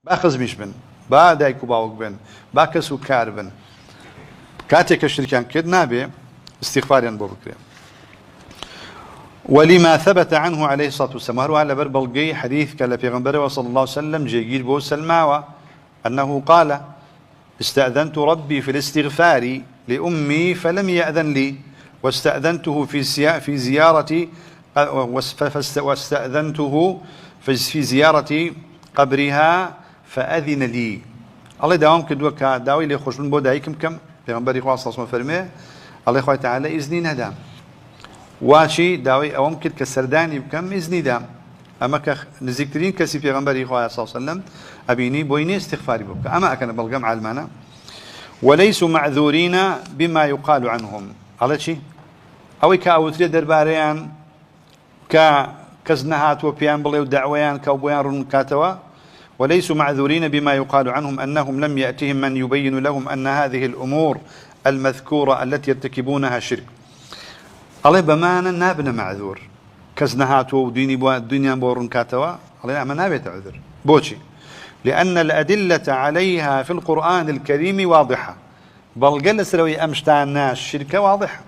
با خزمیش بن، با دایک و باوک بن، با کەس و کار بن. كاتك الشركان كد نابي استغفارا بو بكري. ولما ثبت عنه عليه الصلاة والسلام هو على بربلقي حديث كلا في صلى الله عليه وسلم جيجير بو سلماوة أنه قال استأذنت ربي في الاستغفار لأمي فلم يأذن لي واستأذنته في زيارة واستأذنته في زيارة قبرها فأذن لي. الله داوم كدوكا داوي لي خوش من بو دايكم كم پیغمبری خواه صلی الله علیه و فرمه الله خواه تعالی اذنی ندام واشی داوی اوام کرد که سردانی بکم اذنی دام اما که نزدیکترین کسی پیغمبری خواه صلی الله علیه و سلم ابینی بوینی استغفاری بکم اما اکن بلغم علمانا وليسوا معذورين بما يقال عنهم على شيء اوي كاوتري درباريان كزنهات وبيان بلي ودعويان كوبيان رنكاتوا وليسوا معذورين بما يقال عنهم أنهم لم يأتهم من يبين لهم أن هذه الأمور المذكورة التي يرتكبونها شرك. الله بمانا نابنا معذور كزنهات وديني الدنيا بورن كاتوا الله ما نابت عذر بوشي لأن الأدلة عليها في القرآن الكريم واضحة بل جلس لو أمشتع الناس شركة واضحة